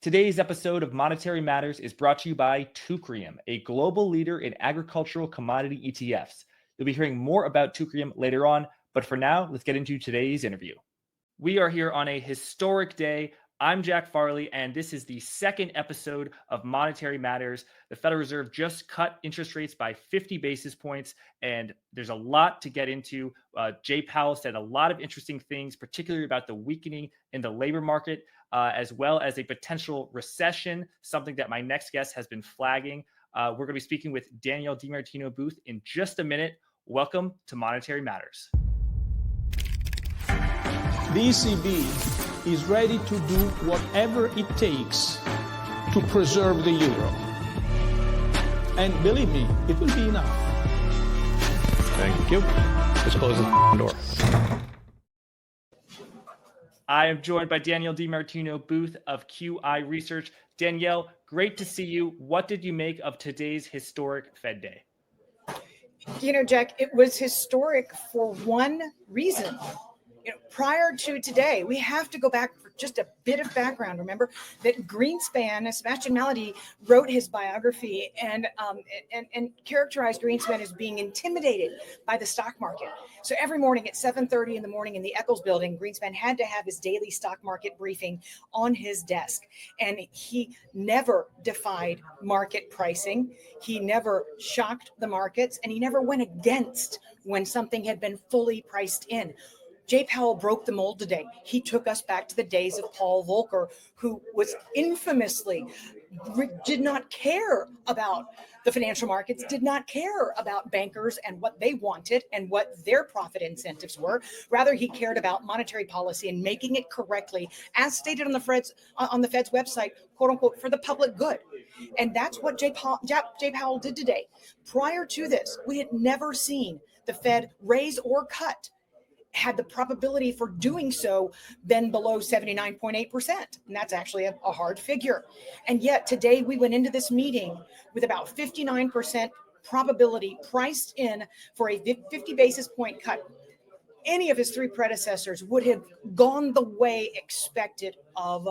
Today's episode of Monetary Matters is brought to you by Teucrium, a global leader in agricultural commodity ETFs. You'll be hearing more about Teucrium later on, but for now, let's get into today's interview. We are here on a historic day. I'm Jack Farley, and this is the second episode of Monetary Matters. The Federal Reserve just cut interest rates by 50 basis points, and there's a lot to get into. Jay Powell said a lot of interesting things, particularly about the weakening in the labor market, as well as a potential recession, something that my next guest has been flagging. We're going to be speaking with Danielle DiMartino Booth in just a minute. Welcome to Monetary Matters. The ECB is ready to do whatever it takes to preserve the euro. And believe me, it will be enough. Thank you. Let's close the door. I am joined by Danielle DiMartino Booth of QI Research. Danielle, great to see you. What did you make of today's historic Fed Day? You know, Jack, it was historic for one reason. Prior to today, we have to go back for just a bit of background. Remember that Greenspan, Sebastian Malady, wrote his biography and characterized Greenspan as being intimidated by the stock market. So every morning at 7:30 in the morning in the Eccles building, Greenspan had to have his daily stock market briefing on his desk. And he never defied market pricing. He never shocked the markets, and he never went against when something had been fully priced in. Jay Powell broke the mold today. He took us back to the days of Paul Volcker, who was infamously did not care about the financial markets, did not care about bankers and what they wanted and what their profit incentives were. Rather, he cared about monetary policy and making it correctly, as stated on the Fed's website, quote unquote, for the public good. And that's what Jay Powell did today. Prior to this, we had never seen the Fed raise or cut had the probability for doing so been below 79.8%. And that's actually a hard figure. And yet today we went into this meeting with about 59% probability priced in for a 50 basis point cut. Any of his three predecessors would have gone the way expected of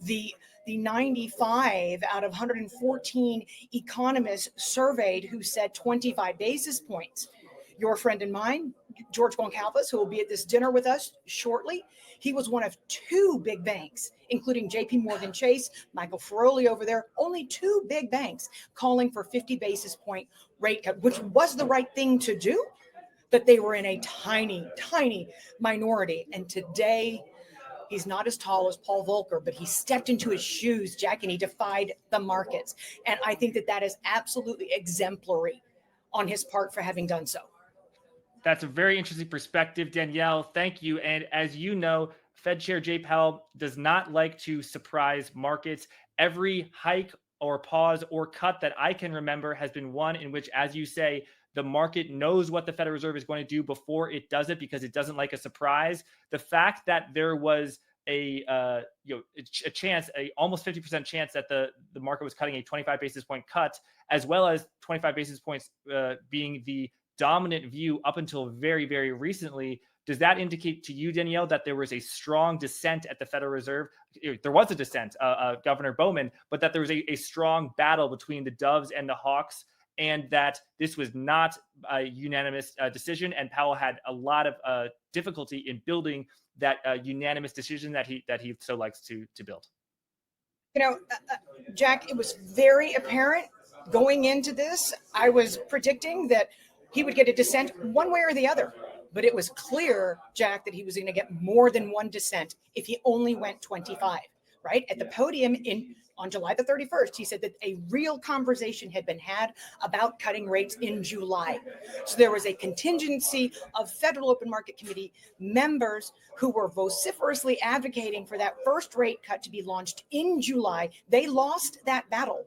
the 95 out of 114 economists surveyed who said 25 basis points. Your friend and mine, George Goncalves, who will be at this dinner with us shortly, he was one of two big banks, including JP Morgan Chase, Michael Feroli over there, only two big banks calling for 50 basis point rate cut, which was the right thing to do, but they were in a tiny, tiny minority. And today, he's not as tall as Paul Volcker, but he stepped into his shoes, Jack, and he defied the markets. And I think that is absolutely exemplary on his part for having done so. That's a very interesting perspective, Danielle. Thank you. And as you know, Fed Chair Jay Powell does not like to surprise markets. Every hike or pause or cut that I can remember has been one in which, as you say, the market knows what the Federal Reserve is going to do before it does it because it doesn't like a surprise. The fact that there was a chance, almost 50% chance that the market was cutting a 25 basis point cut, as well as 25 basis points being the dominant view up until very, very recently. Does that indicate to you, Danielle, that there was a strong dissent at the Federal Reserve? There was a dissent, Governor Bowman, but that there was a strong battle between the doves and the hawks, and that this was not a unanimous decision, and Powell had a lot of difficulty in building that unanimous decision that he so likes to build? You know, Jack, it was very apparent going into this. I was predicting that he would get a dissent one way or the other. But it was clear, Jack, that he was going to get more than one dissent if he only went 25, right? At the podium on July the 31st, he said that a real conversation had been had about cutting rates in July. So there was a contingency of Federal Open Market Committee members who were vociferously advocating for that first rate cut to be launched in July. They lost that battle.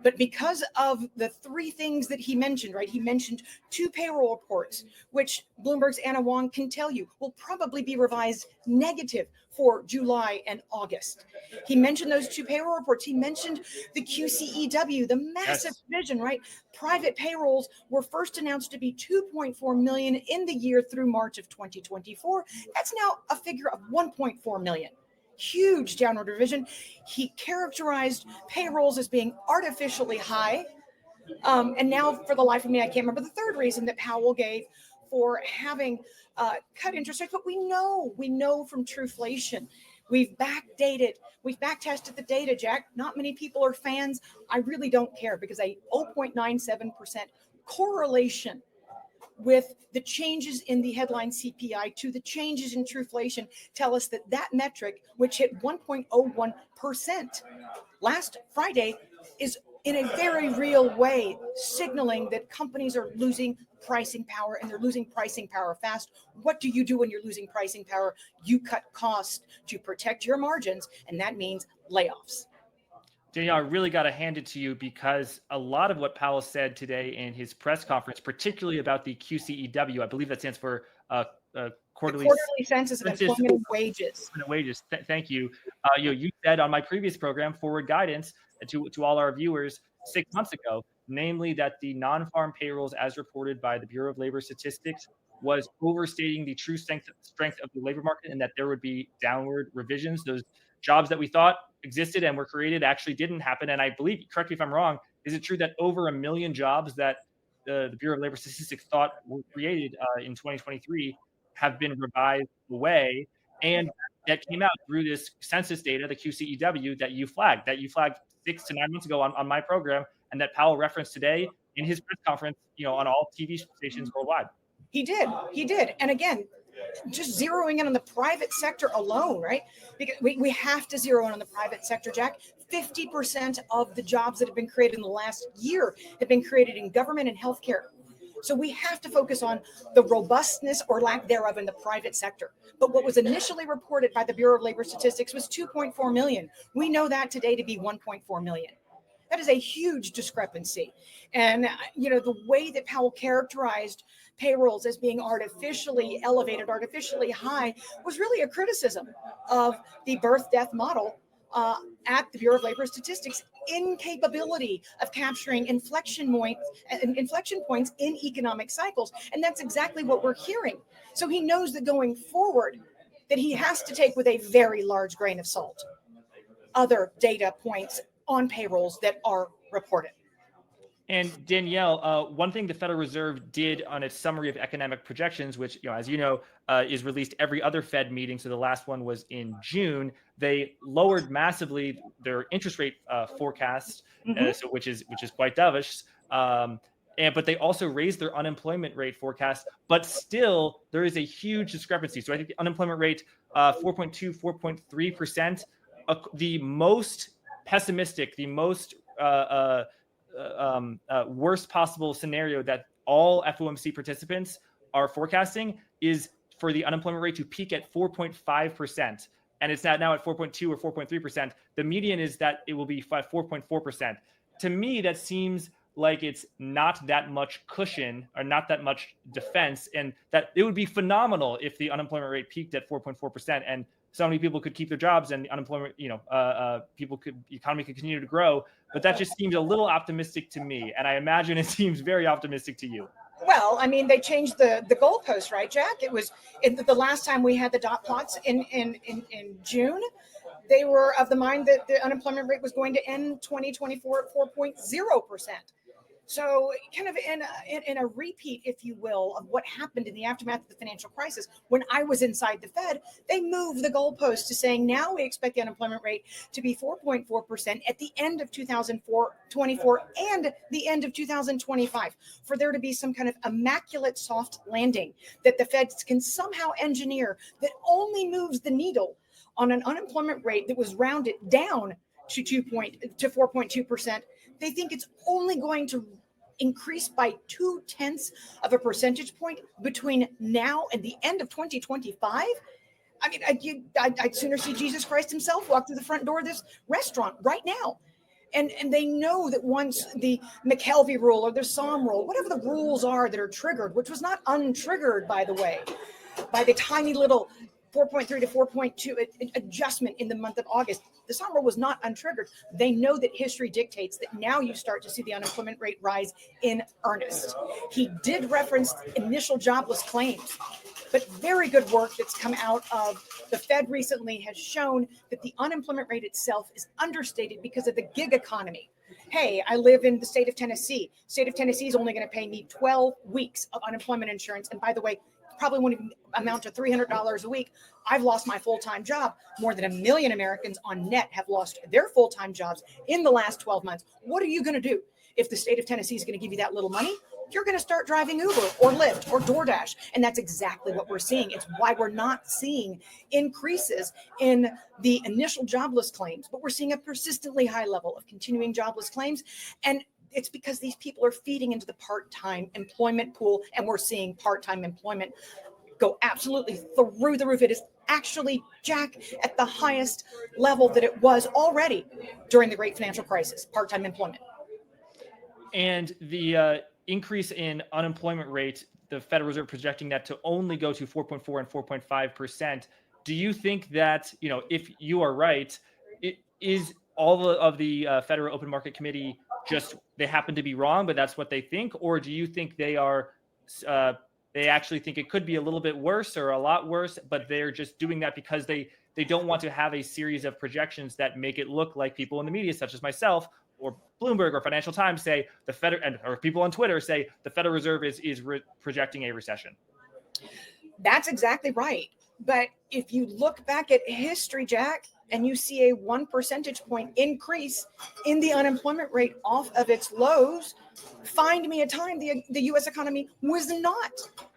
But because of the three things that he mentioned, right? He mentioned two payroll reports, which Bloomberg's Anna Wong can tell you will probably be revised negative for July and August. He mentioned those two payroll reports. He mentioned the QCEW, the massive division, right? Private payrolls were first announced to be 2.4 million in the year through March of 2024. That's now a figure of 1.4 million. huge downward revision. He characterized payrolls as being artificially high. And now, for the life of me, I can't remember the third reason that Powell gave for having cut interest rates. But we know from Trueflation, we've backtested the data, Jack. Not many people are fans. I really don't care, because a 0.97% correlation with the changes in the headline CPI to the changes in Trueflation tell us that that metric, which hit 1.01% last Friday, is in a very real way signaling that companies are losing pricing power, and they're losing pricing power fast. What do you do when you're losing pricing power? You cut costs to protect your margins, and that means layoffs. Danielle, I really got to hand it to you, because a lot of what Powell said today in his press conference, particularly about the QCEW, I believe that stands for quarterly census of employment and wages. Thank you. You said on my previous program, Forward Guidance, to all our viewers 6 months ago, namely that the non-farm payrolls, as reported by the Bureau of Labor Statistics, was overstating the true strength of the labor market, and that there would be downward revisions. Those jobs that we thought existed and were created actually didn't happen. And I believe, correct me if I'm wrong, is it true that over 1 million jobs that the Bureau of Labor Statistics thought were created in 2023 have been revised away? And that came out through this census data, the QCEW, that you flagged 6 to 9 months ago on my program, and that Powell referenced today in his press conference, on all TV stations worldwide. He did. And again, just zeroing in on the private sector alone, right? Because we have to zero in on the private sector, Jack. 50% of the jobs that have been created in the last year have been created in government and healthcare. So we have to focus on the robustness or lack thereof in the private sector. But what was initially reported by the Bureau of Labor Statistics was 2.4 million. We know that today to be 1.4 million. That is a huge discrepancy. And, the way that Powell characterized payrolls as being artificially elevated, artificially high, was really a criticism of the birth-death model at the Bureau of Labor Statistics' incapability of capturing inflection points in economic cycles. And that's exactly what we're hearing. So he knows that going forward, that he has to take with a very large grain of salt other data points on payrolls that are reported. And Danielle, one thing the Federal Reserve did on its summary of economic projections, which, as you know, is released every other Fed meeting. So the last one was in June. They lowered massively their interest rate forecast, which is quite dovish. But they also raised their unemployment rate forecast. But still, there is a huge discrepancy. So I think the unemployment rate, 4.2, 4.3%, the most pessimistic, the most worst possible scenario that all FOMC participants are forecasting is for the unemployment rate to peak at 4.5%. And it's now at 4.2 or 4.3%. The median is that it will be 4.4%. To me, that seems like it's not that much cushion or not that much defense, and that it would be phenomenal if the unemployment rate peaked at 4.4% and so many people could keep their jobs and the unemployment, the economy could continue to grow. But that just seems a little optimistic to me. And I imagine it seems very optimistic to you. Well, I mean, they changed the goalpost, right, Jack? It was the last time we had the dot plots in June. They were of the mind that the unemployment rate was going to end 2024 at 4.0%. So kind of in a repeat, if you will, of what happened in the aftermath of the financial crisis, when I was inside the Fed, they moved the goalpost to saying now we expect the unemployment rate to be 4.4% at the end of 2024 and the end of 2025, for there to be some kind of immaculate soft landing that the Feds can somehow engineer that only moves the needle on an unemployment rate that was rounded down to 4.2%. They think it's only going to increase by 0.2 of a percentage point between now and the end of 2025. I mean, I'd sooner see Jesus Christ himself walk through the front door of this restaurant right now. And they know that once the McKelvey rule or the Psalm rule, whatever the rules are that are triggered, which was not untriggered, by the way, by the tiny little 4.3 to 4.2 adjustment in the month of August. The summer was not untriggered. They know that history dictates that now you start to see the unemployment rate rise in earnest. He did reference initial jobless claims, but very good work that's come out of the Fed recently has shown that the unemployment rate itself is understated because of the gig economy. Hey, I live in the state of Tennessee. State of Tennessee is only going to pay me 12 weeks of unemployment insurance. And by the way, probably won't even amount to $300 a week. I've lost my full-time job. More than 1 million Americans on net have lost their full-time jobs in the last 12 months. What are you going to do if the state of Tennessee is going to give you that little money? You're going to start driving Uber or Lyft or DoorDash. And that's exactly what we're seeing. It's why we're not seeing increases in the initial jobless claims, but we're seeing a persistently high level of continuing jobless claims. And it's because these people are feeding into the part-time employment pool, and we're seeing part-time employment go absolutely through the roof. It is actually, Jack, at the highest level that it was already during the great financial crisis, part-time employment. And the increase in unemployment rate, the Federal Reserve projecting that to only go to 4.4 and 4.5%. Do you think that, if you are right, it is all of the Federal Open Market Committee just they happen to be wrong, but that's what they think? Or do you think they are they actually think it could be a little bit worse or a lot worse, but they're just doing that because they don't want to have a series of projections that make it look like people in the media, such as myself or Bloomberg or Financial Times, say the Fed, or people on Twitter say the Federal Reserve is projecting a recession? That's exactly right. But if you look back at history, Jack, and you see a 1 percentage point increase in the unemployment rate off of its lows, find me a time the U.S. economy was not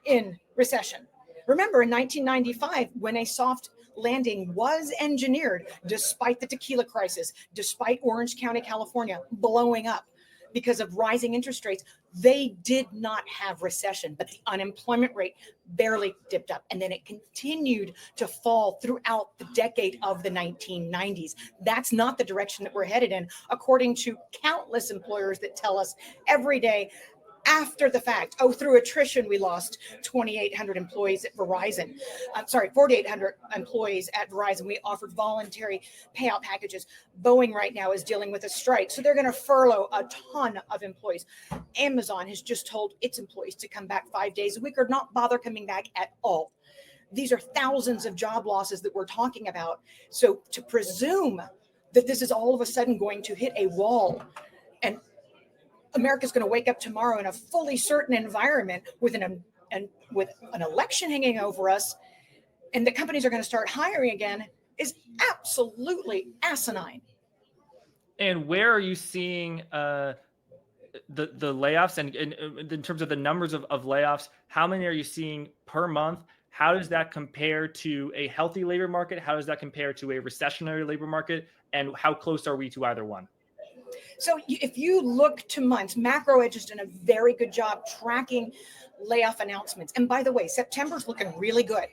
in recession. Remember, in 1995, when a soft landing was engineered, despite the tequila crisis, despite Orange County, California blowing up because of rising interest rates, they did not have recession, but the unemployment rate barely dipped up. And then it continued to fall throughout the decade of the 1990s. That's not the direction that we're headed in, according to countless employers that tell us every day after the fact. Oh, through attrition, we lost 2,800 employees at Verizon. 4,800 employees at Verizon. We offered voluntary payout packages. Boeing right now is dealing with a strike, so they're going to furlough a ton of employees. Amazon has just told its employees to come back 5 days a week or not bother coming back at all. These are thousands of job losses that we're talking about. So to presume that this is all of a sudden going to hit a wall and America's going to wake up tomorrow in a fully certain environment with an election hanging over us, and the companies are going to start hiring again is absolutely asinine. And where are you seeing the layoffs? And in terms of the numbers of layoffs, how many are you seeing per month? How does that compare to a healthy labor market? How does that compare to a recessionary labor market? And how close are we to either one? So if you look to months, Macro Edge has done a very good job tracking layoff announcements. And by the way, September's looking really good.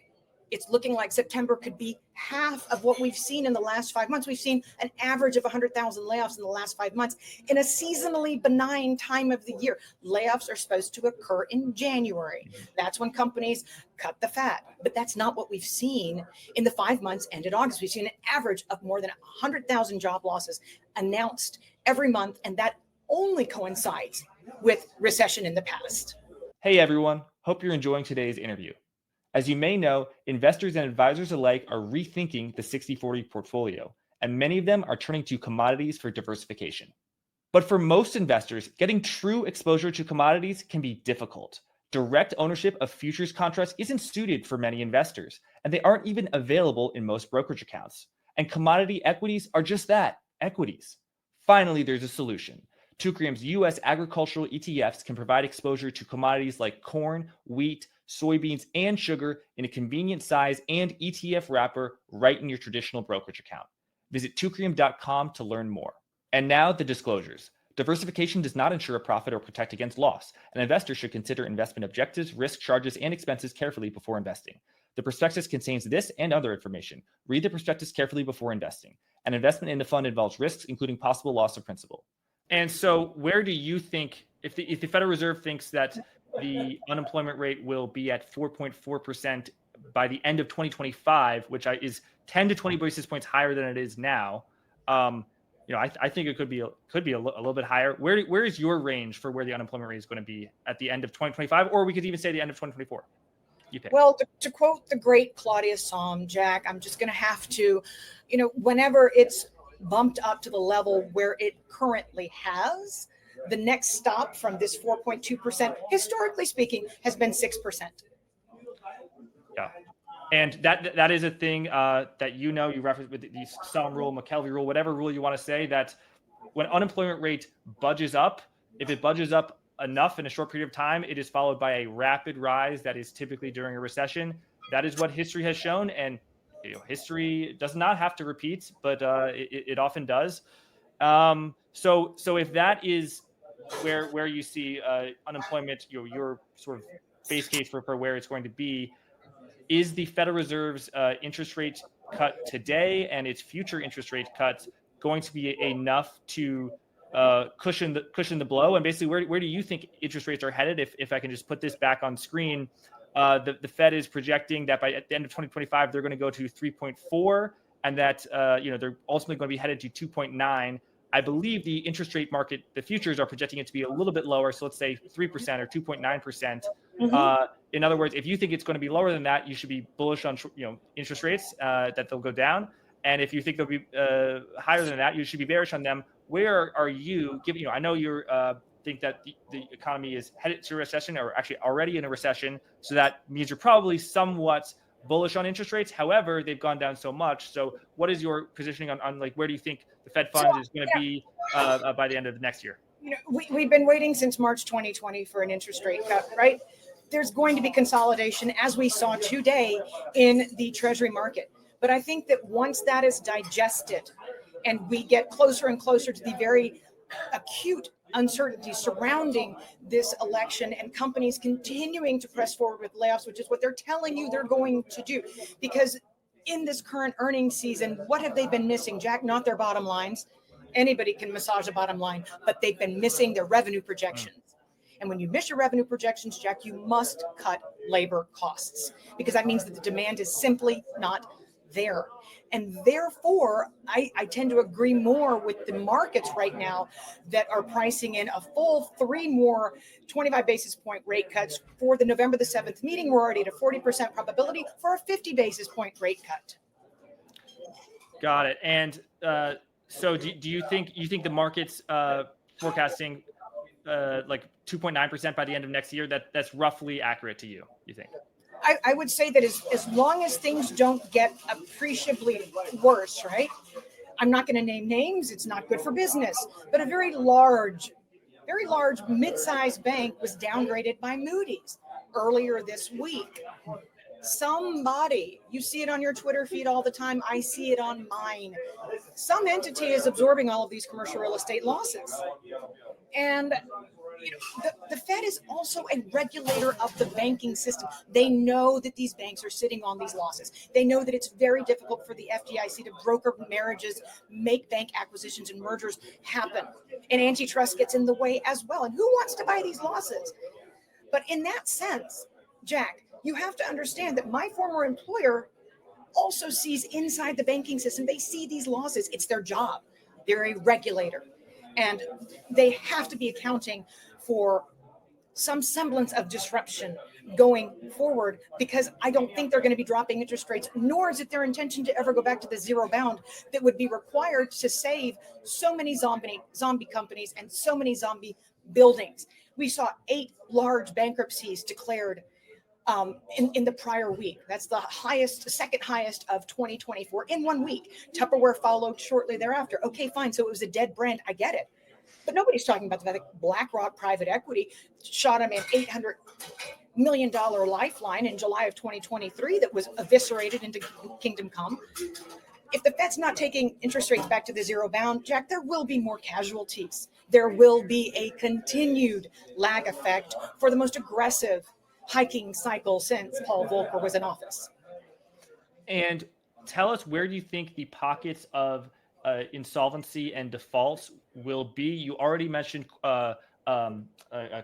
It's looking like September could be half of what we've seen in the last 5 months. We've seen an average of 100,000 layoffs in the last 5 months in a seasonally benign time of the year. Layoffs are supposed to occur in January. That's when companies cut the fat. But that's not what we've seen in the 5 months ended August. We've seen an average of more than 100,000 job losses announced every month, and that only coincides with recession in the past. Hey everyone, hope you're enjoying today's interview. As you may know, investors and advisors alike are rethinking the 60-40 portfolio, and many of them are turning to commodities for diversification. But for most investors, getting true exposure to commodities can be difficult. Direct ownership of futures contracts isn't suited for many investors, and they aren't even available in most brokerage accounts. And commodity equities are just that, equities. Finally, there's a solution. Teucrium's U.S. agricultural ETFs can provide exposure to commodities like corn, wheat, soybeans, and sugar in a convenient size and ETF wrapper right in your traditional brokerage account. Visit Teucrium.com to learn more. And now the disclosures. Diversification does not ensure a profit or protect against loss. An investor should consider investment objectives, risk, charges, and expenses carefully before investing. The prospectus contains this and other information. Read the prospectus carefully before investing. An investment in the fund involves risks, including possible loss of principal. And so where do you think, if the Federal Reserve thinks that the unemployment rate will be at 4.4% by the end of 2025, which is 10 to 20 basis points higher than it is now. I think it could be a little bit higher. Where is your range for where the unemployment rate is going to be at the end of 2025, or we could even say the end of 2024? You pick. Well, to quote the great Claudia Psalm, Jack, I'm just going to have to, whenever it's bumped up to the level where it currently has, the next stop from this 4.2%, historically speaking, has been 6%. Yeah. And that is a thing that you reference with the Psalm rule, McKelvey rule, whatever rule you want to say, that when unemployment rate budges up, if it budges up enough in a short period of time, it is followed by a rapid rise that is typically during a recession. That is what history has shown. And history does not have to repeat, but it often does. So if that is where you see unemployment, your sort of base case for where it's going to be, is the Federal Reserve's interest rate cut today and its future interest rate cuts going to be enough to cushion the blow? And basically, where do you think interest rates are headed? If I can just put this back on screen, the Fed is projecting that at the end of 2025 they're going to go to 3.4, and that they're ultimately going to be headed to 2.9. I believe the interest rate market, the futures, are projecting it to be a little bit lower. So let's say 3% or 2.9%. In other words, if you think it's going to be lower than that, you should be bullish on interest rates, that they'll go down. And if you think they'll be higher than that, you should be bearish on them. Where are you giving? I know you think that the economy is headed to a recession, or actually already in a recession. So that means you're probably somewhat bullish on interest rates. However, they've gone down so much. So what is your positioning on like, where do you think the Fed funds is going to be by the end of next year? We've been waiting since March 2020 for an interest rate cut, right? There's going to be consolidation, as we saw today in the Treasury market. But I think that once that is digested and we get closer and closer to the very acute uncertainty surrounding this election and companies continuing to press forward with layoffs, which is what they're telling you they're going to do. Because in this current earnings season, what have they been missing, Jack? Not their bottom lines. Anybody can massage a bottom line, but they've been missing their revenue projections. And when you miss your revenue projections, Jack, you must cut labor costs, because that means that the demand is simply not there. And therefore, I tend to agree more with the markets right now that are pricing in a full 3 more 25 basis point rate cuts for the November the 7th meeting. We're already at a 40% probability for a 50 basis point rate cut. Got it. And so do you think the market's forecasting like 2.9% by the end of next year, that's roughly accurate to you think? I would say that as long as things don't get appreciably worse, right? I'm not going to name names. It's not good for business. But a very large mid-sized bank was downgraded by Moody's earlier this week. Somebody, you see it on your Twitter feed all the time. I see it on mine. Some entity is absorbing all of these commercial real estate losses. And the Fed is also a regulator of the banking system. They know that these banks are sitting on these losses. They know that it's very difficult for the FDIC to broker marriages, make bank acquisitions and mergers happen. And antitrust gets in the way as well. And who wants to buy these losses? But in that sense, Jack, you have to understand that my former employer also sees inside the banking system. They see these losses. It's their job. They're a regulator. And they have to be accounting for some semblance of disruption going forward, because I don't think they're going to be dropping interest rates, nor is it their intention to ever go back to the zero bound that would be required to save so many zombie companies and so many zombie buildings. We saw 8 large bankruptcies declared in the prior week. That's the second highest of 2024 in 1 week. Tupperware followed shortly thereafter. Okay, fine. So it was a dead brand. I get it. But nobody's talking about the fact that BlackRock private equity shot him an $800 million lifeline in July of 2023 that was eviscerated into Kingdom Come. If the Fed's not taking interest rates back to the zero bound, Jack, there will be more casualties. There will be a continued lag effect for the most aggressive hiking cycle since Paul Volcker was in office. And tell us, where do you think the pockets of insolvency and defaults will be? You already mentioned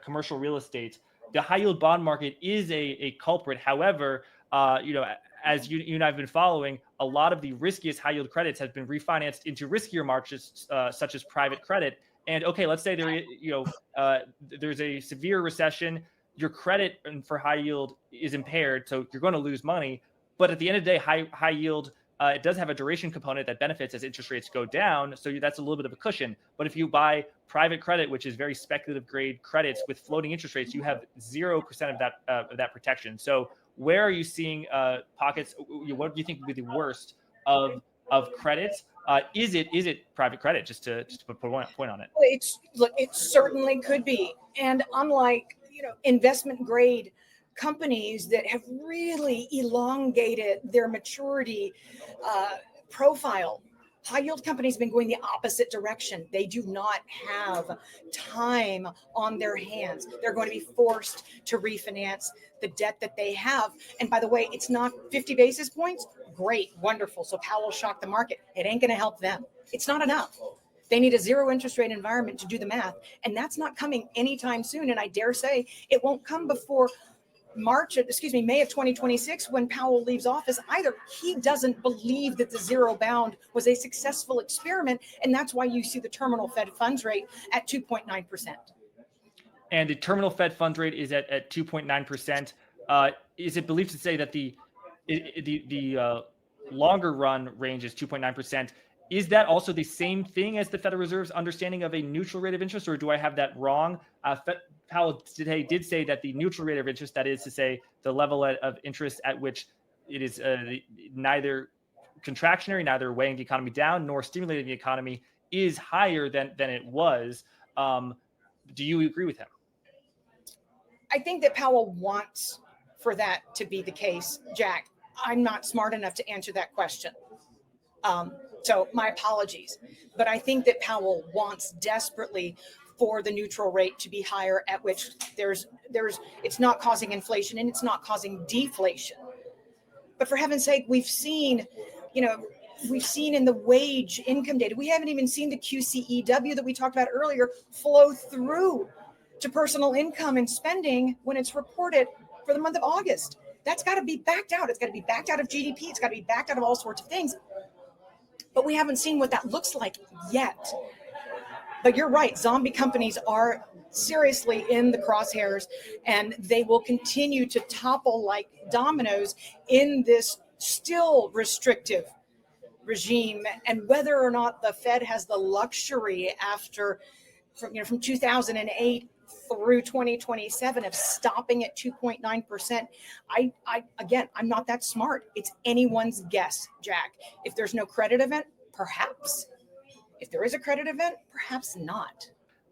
commercial real estate. The high yield bond market is a culprit. However, as you and I've been following, a lot of the riskiest high yield credits have been refinanced into riskier markets, such as private credit. And okay, let's say there's a severe recession, your credit for high yield is impaired, so you're going to lose money. But at the end of the day, high yield, it does have a duration component that benefits as interest rates go down. So that's a little bit of a cushion. But if you buy private credit, which is very speculative grade credits with floating interest rates, you have 0% of that protection. So where are you seeing pockets? What do you think would be the worst of credits? Is it private credit? Just to put a point on it. It certainly could be. And unlike investment grade companies that have really elongated their maturity profile, high yield companies have been going the opposite direction. They do not have time on their hands. They're going to be forced to refinance the debt that they have. And by the way, it's not 50 basis points. Great, wonderful. So Powell shocked the market. It ain't going to help them. It's not enough. They need a zero interest rate environment to do the math. And that's not coming anytime soon. And I dare say it won't come before May of 2026, when Powell leaves office either. He doesn't believe that the zero bound was a successful experiment. And that's why you see the terminal Fed funds rate at 2.9%. And the terminal Fed funds rate is at 2.9%. Is it believed to say that the longer run range is 2.9%? Is that also the same thing as the Federal Reserve's understanding of a neutral rate of interest, or do I have that wrong? Powell today did say that the neutral rate of interest, that is to say the level of interest at which it is neither contractionary, neither weighing the economy down nor stimulating the economy, is higher than it was. Do you agree with him? I think that Powell wants for that to be the case, Jack. I'm not smart enough to answer that question. So my apologies. But I think that Powell wants desperately for the neutral rate to be higher, at which it's not causing inflation and it's not causing deflation. But for heaven's sake, we've seen in the wage income data, we haven't even seen the QCEW that we talked about earlier flow through to personal income and spending when it's reported for the month of August. That's got to be backed out. It's got to be backed out of GDP. It's got to be backed out of all sorts of things. But we haven't seen what that looks like yet. But you're right. Zombie companies are seriously in the crosshairs, and they will continue to topple like dominoes in this still restrictive regime. And whether or not the Fed has the luxury from 2008 through 2027 of stopping at 2.9%. I'm not that smart. It's anyone's guess, Jack. If there's no credit event, perhaps. If there is a credit event, perhaps not.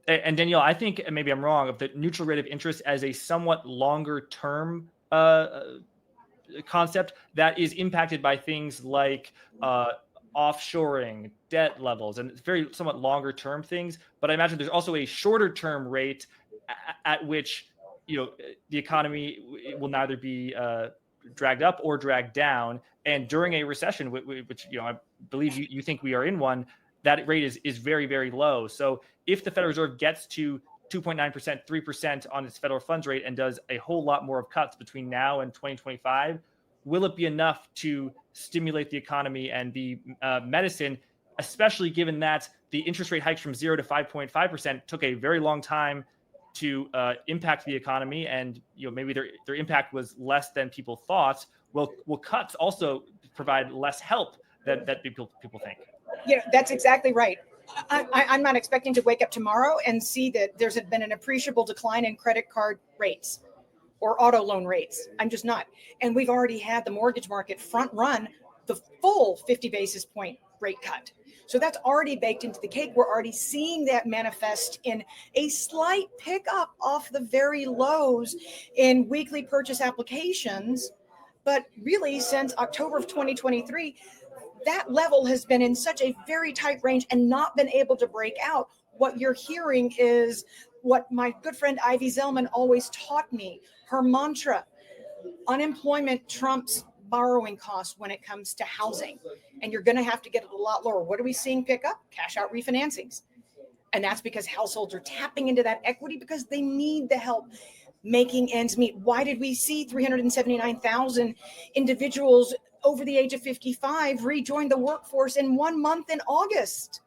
And Danielle, I think, and maybe I'm wrong, of the neutral rate of interest as a somewhat longer term concept that is impacted by things like offshoring, debt levels, and it's very somewhat longer term things. But I imagine there's also a shorter term rate at which the economy will neither be dragged up or dragged down. And during a recession, which I believe you think we are in one, that rate is very, very low. So if the Federal Reserve gets to 2.9%, 3% on its federal funds rate and does a whole lot more of cuts between now and 2025, will it be enough to stimulate the economy and be medicine, especially given that the interest rate hikes from 0 to 5.5% took a very long time to impact the economy, and maybe their impact was less than people thought? Will cuts also provide less help that people think? Yeah, that's exactly right. I'm not expecting to wake up tomorrow and see that there's been an appreciable decline in credit card rates or auto loan rates. I'm just not. And we've already had the mortgage market front run the full 50 basis point rate cut. So that's already baked into the cake. We're already seeing that manifest in a slight pickup off the very lows in weekly purchase applications. But really, since October of 2023, that level has been in such a very tight range and not been able to break out. What you're hearing is what my good friend Ivy Zellman always taught me. Her mantra: unemployment trumps borrowing costs when it comes to housing. And you're going to have to get it a lot lower. What are we seeing pick up? Cash out refinancings. And that's because households are tapping into that equity because they need the help. making ends meet. Why did we see 379,000 individuals over the age of 55 rejoin the workforce in 1 month in August?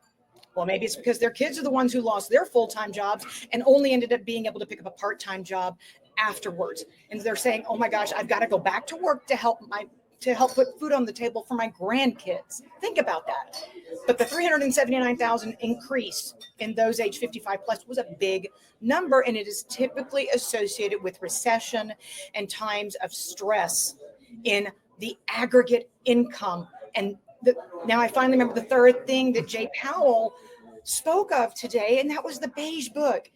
Well, maybe it's because their kids are the ones who lost their full-time jobs and only ended up being able to pick up a part-time job afterwards. And they're saying, oh my gosh, I've got to go back to work to help put food on the table for my grandkids. Think about that. But the 379,000 increase in those age 55 plus was a big number, and it is typically associated with recession and times of stress in the aggregate income. And now I finally remember the third thing that Jay Powell spoke of today, and that was the beige book.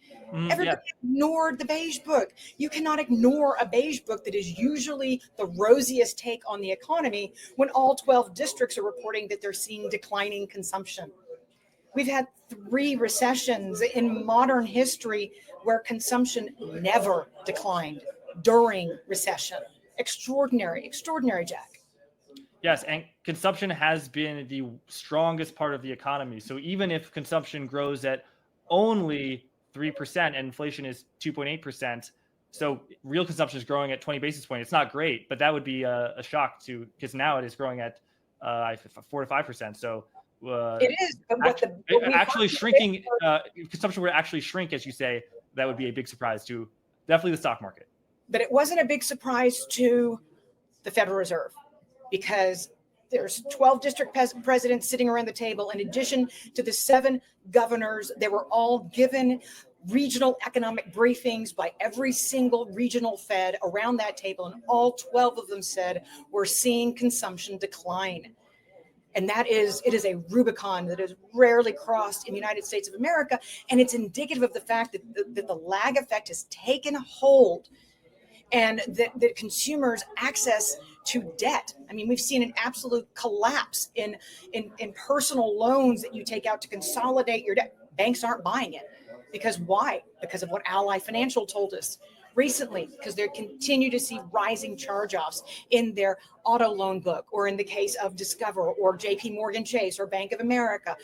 Everybody ignored the beige book. You cannot ignore a beige book that is usually the rosiest take on the economy when all 12 districts are reporting that they're seeing declining consumption. We've had 3 recessions in modern history where consumption never declined during recession. Extraordinary, Jack. Yes, and consumption has been the strongest part of the economy. So even if consumption grows at only 3% and inflation is 2.8%, so real consumption is growing at 20 basis points. It's not great, but that would be a shock because now it is growing at 4 to 5%. So it is, but actually shrinking, consumption would actually shrink, as you say. That would be a big surprise to definitely the stock market. But it wasn't a big surprise to the Federal Reserve, because there's 12 district presidents sitting around the table. In addition to the 7 governors, they were all given regional economic briefings by every single regional Fed around that table. And all 12 of them said, we're seeing consumption decline. And it is a Rubicon that is rarely crossed in the United States of America. And it's indicative of the fact that the lag effect has taken hold, and that consumers' access to debt. I mean, we've seen an absolute collapse in personal loans that you take out to consolidate your debt. Banks aren't buying it. Because why? Because of what Ally Financial told us recently, because they continue to see rising charge-offs in their auto loan book, or in the case of Discover or JP Morgan Chase or Bank of America.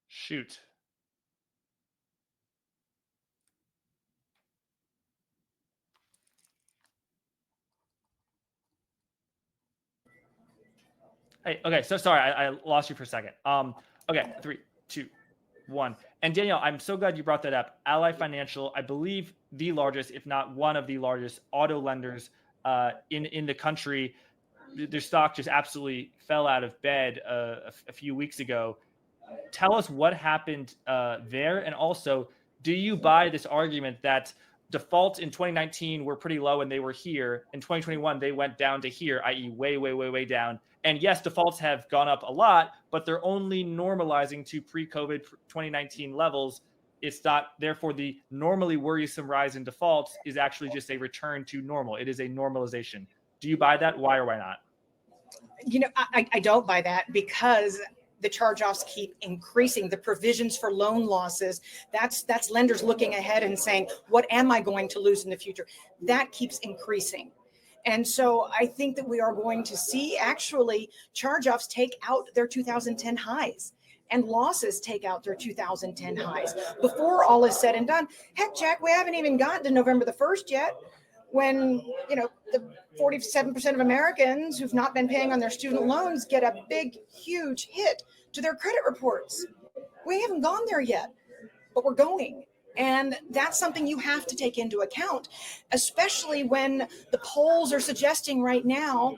Shoot. Hey, okay, so sorry, I lost you for a second. Okay, 3, 2, 1. And Danielle, I'm so glad you brought that up. Ally Financial, I believe the largest, if not one of the largest auto lenders in the country. Their stock just absolutely fell out of bed a few weeks ago. Tell us what happened there, and also, do you buy this argument that defaults in 2019 were pretty low and they were here? In 2021, they went down to here, i.e. way down. And yes, defaults have gone up a lot, but they're only normalizing to pre-COVID 2019 levels. It's not, therefore, the normally worrisome rise in defaults is actually just a return to normal. It is a normalization. Do you buy that? Why or why not? You know, I don't buy that, because the charge-offs keep increasing. The provisions for loan losses, that's lenders looking ahead and saying, what am I going to lose in the future? That keeps increasing. And so I think that we are going to see actually charge-offs take out their 2010 highs, and losses take out their 2010 highs before all is said and done. Heck, Jack, we haven't even gotten to November the 1st yet, when, you know, the 47% of Americans who've not been paying on their student loans get a big, huge hit to their credit reports. We haven't gone there yet, but we're going. And that's something you have to take into account, especially when the polls are suggesting right now,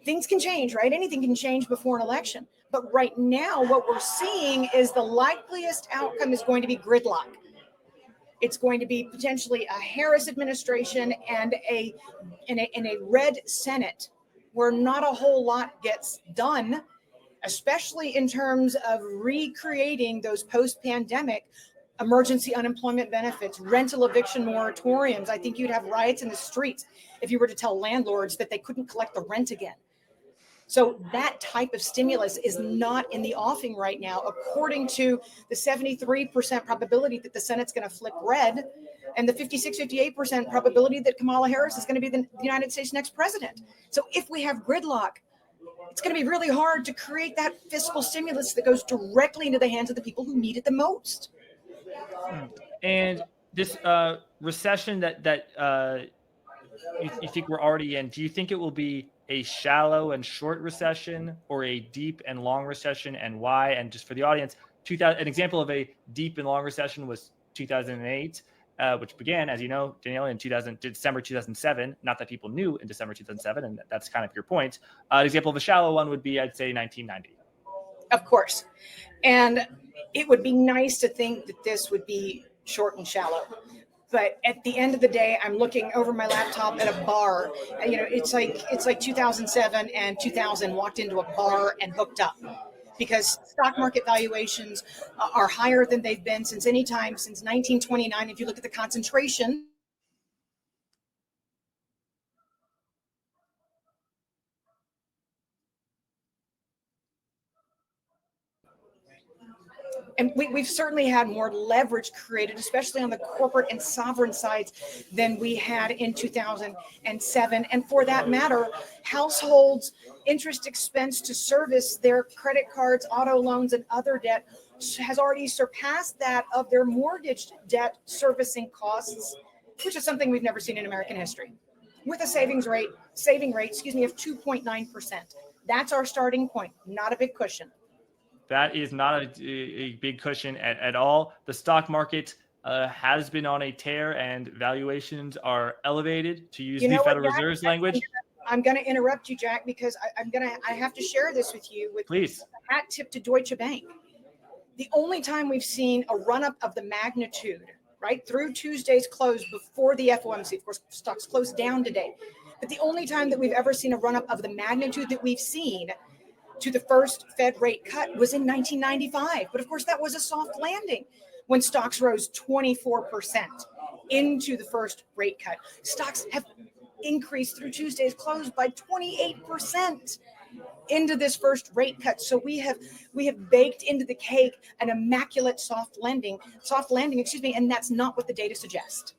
things can change, right? Anything can change before an election. But right now, what we're seeing is the likeliest outcome is going to be gridlock. It's going to be potentially a Harris administration and a red Senate, where not a whole lot gets done, especially in terms of recreating those post-pandemic emergency unemployment benefits, rental eviction moratoriums. I think you'd have riots in the streets if you were to tell landlords that they couldn't collect the rent again. So that type of stimulus is not in the offing right now, according to the 73% probability that the Senate's going to flip red, and the 58% probability that Kamala Harris is going to be the United States' next president. So if we have gridlock, it's going to be really hard to create that fiscal stimulus that goes directly into the hands of the people who need it the most. And this recession that you think we're already in, do you think it will be a shallow and short recession or a deep and long recession, and why? And just for the audience, an example of a deep and long recession was 2008, which began, as you know, Danielle, in December 2007. Not that people knew in December 2007, and that's kind of your point. An example of a shallow one would be, I'd say, 1990. Of course. And it would be nice to think that this would be short and shallow. But at the end of the day, I'm looking over my laptop at a bar. You know, it's like 2007 and 2000 walked into a bar and hooked up, because stock market valuations are higher than they've been since 1929. If you look at the concentration. And we've certainly had more leverage created, especially on the corporate and sovereign sides, than we had in 2007. And for that matter, households' interest expense to service their credit cards, auto loans, and other debt has already surpassed that of their mortgage debt servicing costs, which is something we've never seen in American history, with a saving rate, of 2.9%. That's our starting point, not a big cushion. That is not a big cushion at all. The stock market has been on a tear, and valuations are elevated, to use the Federal Reserve's language. I'm going to interrupt you, Jack, because I have to share this with you. Please. A hat tip to Deutsche Bank. The only time we've seen a run-up of the magnitude, right, through Tuesday's close before the FOMC, of course, stocks closed down today, but the only time that we've ever seen a run-up of the magnitude that we've seen to the first Fed rate cut was in 1995. But of course, that was a soft landing when stocks rose 24% into the first rate cut. Stocks have increased through Tuesday's close by 28% into this first rate cut. So we have baked into the cake an immaculate soft landing, and that's not what the data suggests.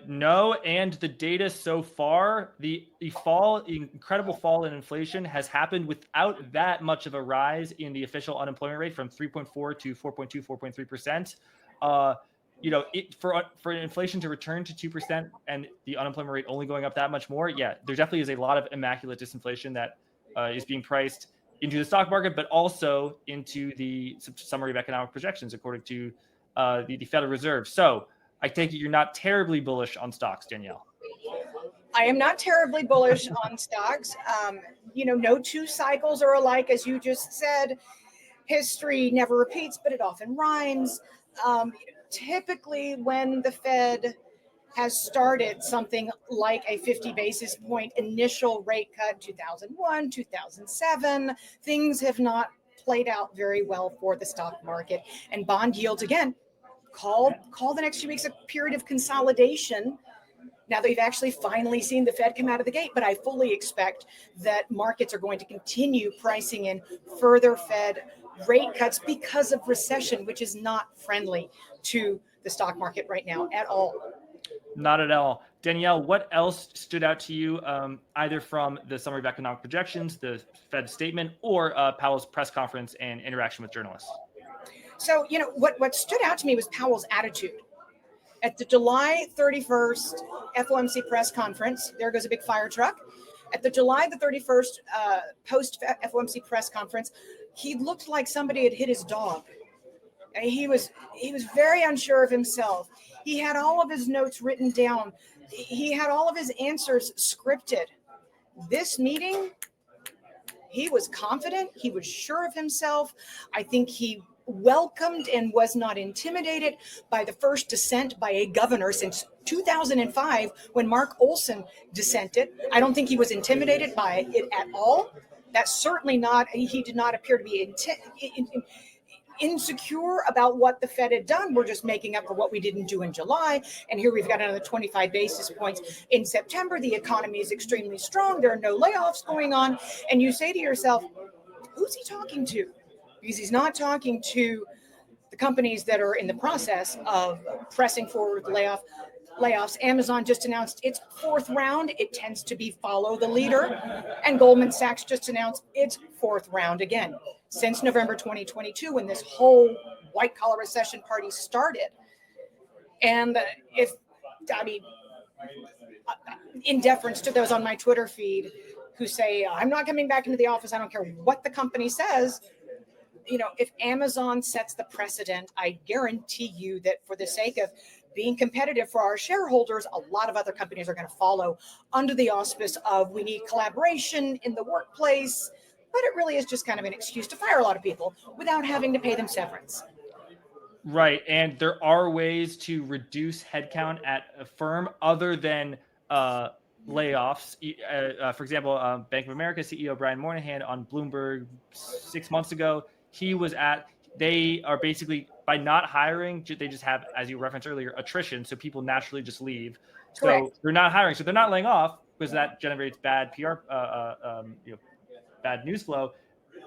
No, and the data so far, the incredible fall in inflation has happened without that much of a rise in the official unemployment rate from 3.4 to 4.2, 4.3%. You know, for inflation to return to 2% and the unemployment rate only going up that much more, yeah, there definitely is a lot of immaculate disinflation that is being priced into the stock market, but also into the summary of economic projections, according to the Federal Reserve. So I take it you're not terribly bullish on stocks, Danielle. I am not terribly bullish on stocks. You know, no two cycles are alike, as you just said. History never repeats, but it often rhymes. Typically, when the Fed has started something like a 50 basis point initial rate cut, 2001, 2007, things have not played out very well for the stock market. And bond yields, again, call the next few weeks a period of consolidation. Now that we've actually finally seen the Fed come out of the gate, but I fully expect that markets are going to continue pricing in further Fed rate cuts because of recession, which is not friendly to the stock market right now at all. Not at all. Danielle, what else stood out to you, either from the summary of economic projections, the Fed statement, or Powell's press conference and interaction with journalists? So, you know, what stood out to me was Powell's attitude. At the July 31st FOMC press conference, there goes a big fire truck. At the July the 31st post FOMC press conference, he looked like somebody had hit his dog. He was very unsure of himself. He had all of his notes written down. He had all of his answers scripted. This meeting, he was confident. He was sure of himself. I think he welcomed and was not intimidated by the first dissent by a governor since 2005 when Mark Olson dissented. I don't think he was intimidated by it at all. That's certainly not, he did not appear to be insecure about what the Fed had done. We're just making up for what we didn't do in July. And here we've got another 25 basis points in September. The economy is extremely strong. There are no layoffs going on. And you say to yourself, who's he talking to? Because he's not talking to the companies that are in the process of pressing forward with layoffs. Amazon just announced its fourth round. It tends to be follow the leader. And Goldman Sachs just announced its fourth round again. Since November 2022, when this whole white collar recession party started, And in deference to those on my Twitter feed who say, I'm not coming back into the office, I don't care what the company says. If Amazon sets the precedent, I guarantee you that for the sake of being competitive for our shareholders, a lot of other companies are going to follow under the auspice of we need collaboration in the workplace. But it really is just kind of an excuse to fire a lot of people without having to pay them severance. Right. And there are ways to reduce headcount at a firm other than layoffs. For example, Bank of America CEO Brian Moynihan on Bloomberg 6 months ago, they are basically, by not hiring, they just have, as you referenced earlier, attrition. So people naturally just leave. Correct. So they're not hiring. So they're not laying off because that generates bad PR, bad news flow.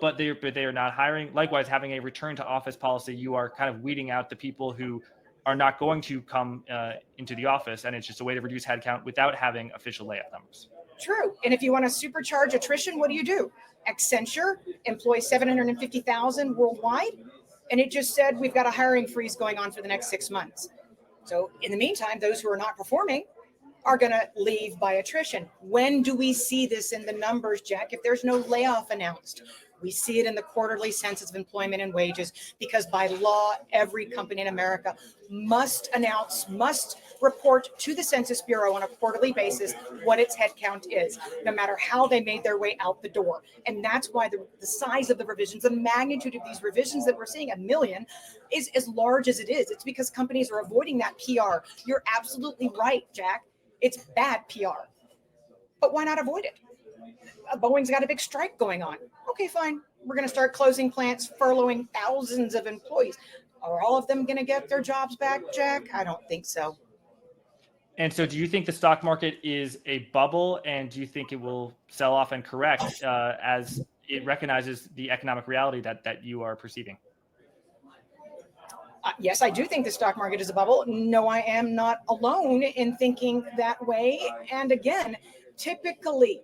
But they are not hiring. Likewise, having a return to office policy, you are kind of weeding out the people who are not going to come into the office. And it's just a way to reduce headcount without having official layoff numbers. True. And if you want to supercharge attrition, what do? Accenture employs 750,000 worldwide. And it just said we've got a hiring freeze going on for the next 6 months. So in the meantime, those who are not performing are going to leave by attrition. When do we see this in the numbers, Jack? If there's no layoff announced, we see it in the quarterly census of employment and wages, because by law, every company in America must report to the Census Bureau on a quarterly basis what its headcount is, no matter how they made their way out the door. And that's why the size of the revisions, the magnitude of these revisions that we're seeing, 1 million, is as large as it is. It's because companies are avoiding that PR. You're absolutely right, Jack. It's bad PR. But why not avoid it? Boeing's got a big strike going on. Okay, fine. We're going to start closing plants, furloughing thousands of employees. Are all of them going to get their jobs back, Jack? I don't think so. And so do you think the stock market is a bubble, and do you think it will sell off and correct as it recognizes the economic reality that you are perceiving? Yes, I do think the stock market is a bubble. No, I am not alone in thinking that way. And again, typically,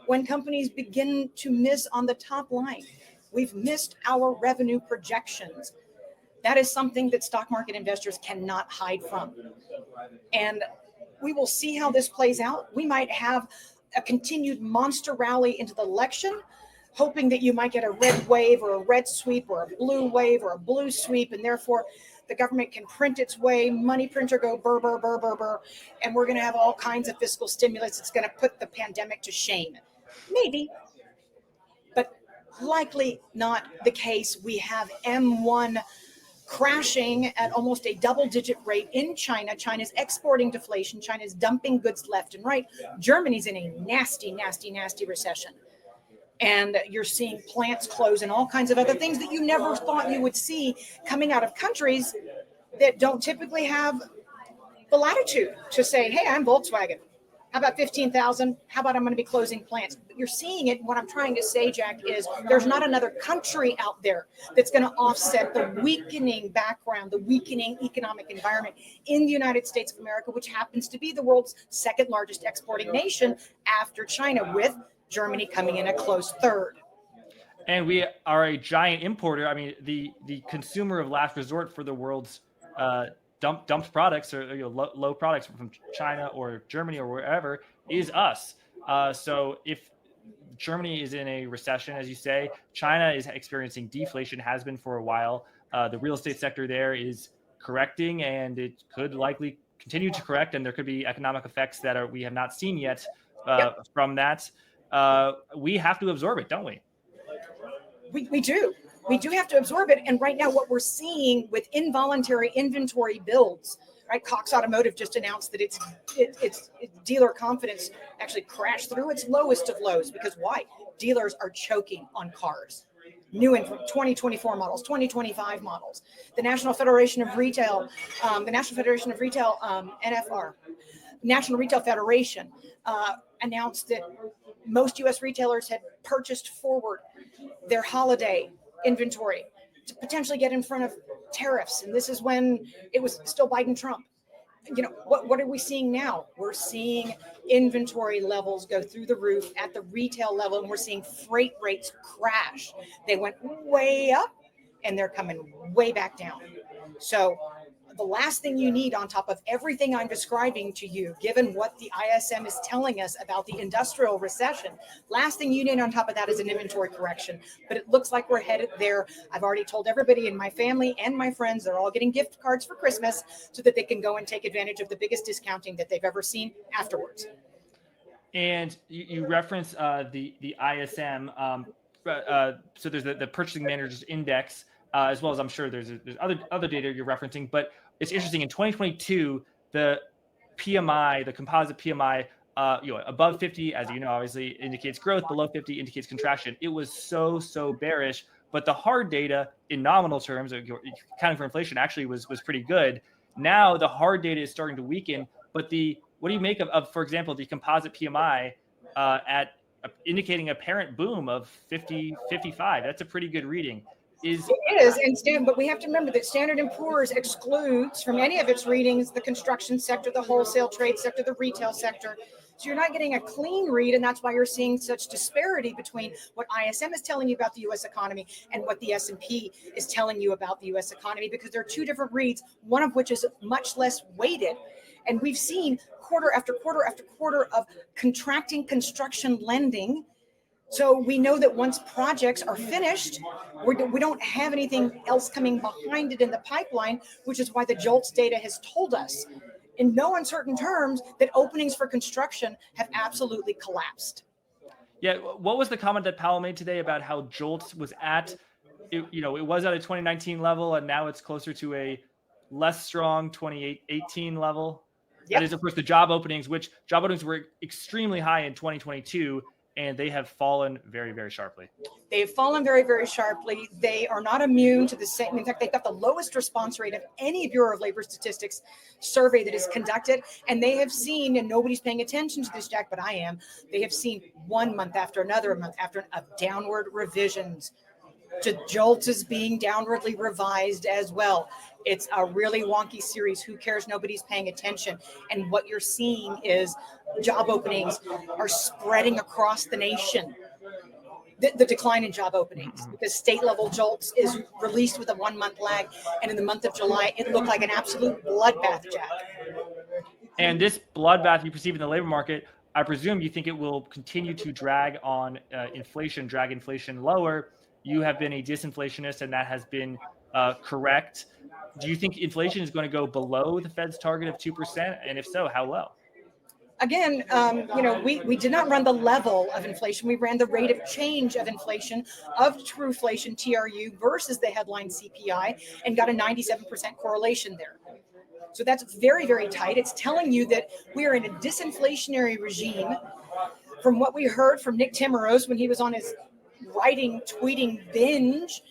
when companies begin to miss on the top line, we've missed our revenue projections. That is something that stock market investors cannot hide from. And we will see how this plays out. We might have a continued monster rally into the election, hoping that you might get a red wave or a red sweep or a blue wave or a blue sweep, and therefore the government can print its way, money printer go burr, burr, burr, burr, burr, and we're going to have all kinds of fiscal stimulus. It's going to put the pandemic to shame. Maybe, but likely not the case. We have M1 crashing at almost a double-digit rate in China. China's exporting deflation. China's dumping goods left and right. Germany's in a nasty, nasty, nasty recession. And you're seeing plants close and all kinds of other things that you never thought you would see coming out of countries that don't typically have the latitude to say, hey, I'm Volkswagen. How about 15,000? How about I'm going to be closing plants? But you're seeing it. What I'm trying to say, Jack, is there's not another country out there that's going to offset the weakening background, the weakening economic environment in the United States of America, which happens to be the world's second largest exporting nation after China, with Germany coming in a close third. And we are a giant importer. I mean, the consumer of last resort for the world's dumped products or low products from China or Germany or wherever is us. So if Germany is in a recession, as you say, China is experiencing deflation, has been for a while. The real estate sector there is correcting, and it could likely continue to correct, and there could be economic effects that we have not seen yet from that. We have to absorb it, don't we? We do. We do have to absorb it. And right now, what we're seeing with involuntary inventory builds, right? Cox Automotive just announced that its dealer confidence actually crashed through its lowest of lows. Because why? Dealers are choking on cars. New in 2024 models, 2025 models. The National Federation of Retail, NFR, National Retail Federation, announced that most U.S. retailers had purchased forward their holiday inventory to potentially get in front of tariffs. And this is when it was still Biden-Trump. You know, what are we seeing now? We're seeing inventory levels go through the roof at the retail level, and we're seeing freight rates crash. They went way up, and they're coming way back down. So the last thing you need on top of everything I'm describing to you, given what the ISM is telling us about the industrial recession, last thing you need on top of that is an inventory correction. But it looks like we're headed there. I've already told everybody in my family and my friends, they're all getting gift cards for Christmas so that they can go and take advantage of the biggest discounting that they've ever seen afterwards. And you reference the ISM. So there's the Purchasing Managers Index, as well as I'm sure there's other data you're referencing. But it's interesting, in 2022, the PMI, the composite PMI, above 50, as you know, obviously indicates growth. Below 50 indicates contraction. It was so bearish. But the hard data in nominal terms, accounting for inflation, actually was pretty good. Now the hard data is starting to weaken. But what do you make of, for example, the composite PMI at indicating a apparent boom of 50, 55? That's a pretty good reading. It is, but we have to remember that Standard & Poor's excludes from any of its readings the construction sector, the wholesale trade sector, the retail sector. So you're not getting a clean read, and that's why you're seeing such disparity between what ISM is telling you about the U.S. economy and what the S&P is telling you about the U.S. economy, because there are two different reads, one of which is much less weighted. And we've seen quarter after quarter after quarter of contracting construction lending. So we know that once projects are finished, we don't have anything else coming behind it in the pipeline, which is why the JOLTS data has told us in no uncertain terms that openings for construction have absolutely collapsed. Yeah. What was the comment that Powell made today about how JOLTS was it was at a 2019 level, and now it's closer to a less strong 2018 level? Yep. That is, of course, the job openings, which job openings were extremely high in 2022, and they have fallen very, very sharply. They've fallen very, very sharply. They are not immune to the same. In fact, they've got the lowest response rate of any Bureau of Labor Statistics survey that is conducted. And they have seen, and nobody's paying attention to this, Jack, but I am, they have seen one month after another month after of downward revisions. JOLTS is being downwardly revised as well. It's a really wonky series. Who cares? Nobody's paying attention. And what you're seeing is job openings are spreading across the nation. The decline in job openings, because state level JOLTS is released with a 1 month lag. And in the month of July, it looked like an absolute bloodbath, Jack. And this bloodbath you perceive in the labor market, I presume you think it will continue to drag on drag inflation lower. You have been a disinflationist, and that has been correct. Do you think inflation is going to go below the Fed's target of 2%? And if so, how low? Again, we did not run the level of inflation. We ran the rate of change of inflation, of Trueflation, TRU, versus the headline CPI, and got a 97% correlation there. So that's very, very tight. It's telling you that we are in a disinflationary regime. From what we heard from Nick Timiraos when he was on his tweeting binge,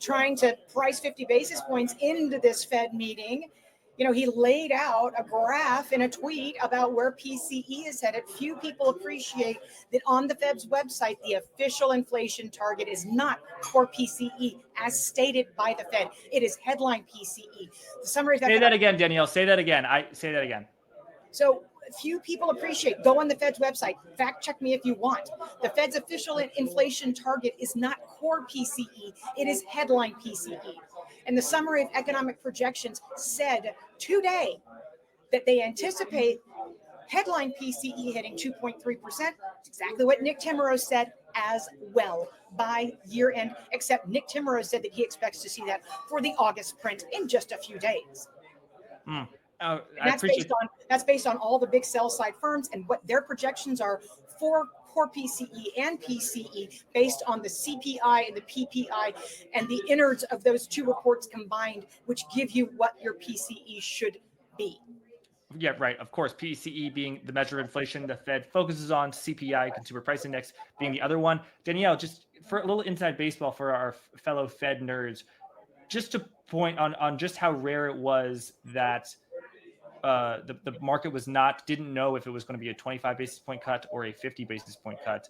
trying to price 50 basis points into this Fed meeting, he laid out a graph in a tweet about where PCE is headed. Few people appreciate that on the Fed's website, the official inflation target is not core PCE as stated by the Fed. It is headline PCE. The summary of that. Say that again, Danielle. Say that again. Say that again. So few people appreciate. Go on the Fed's website. Fact check me if you want. The Fed's official inflation target is not core PCE. It is headline PCE. And the summary of economic projections said today that they anticipate headline PCE hitting 2.3%. It's exactly what Nick Timiraos said as well by year end, except Nick Timiraos said that he expects to see that for the August print in just a few days. That's based on all the big sell side firms and what their projections are for core PCE and PCE based on the CPI and the PPI and the innards of those two reports combined, which give you what your PCE should be. Yeah, right. Of course, PCE being the measure of inflation the Fed focuses on, CPI, Consumer Price Index, being the other one. Danielle, just for a little inside baseball for our fellow Fed nerds, just to point on just how rare it was that the market didn't know if it was going to be a 25 basis point cut or a 50 basis point cut.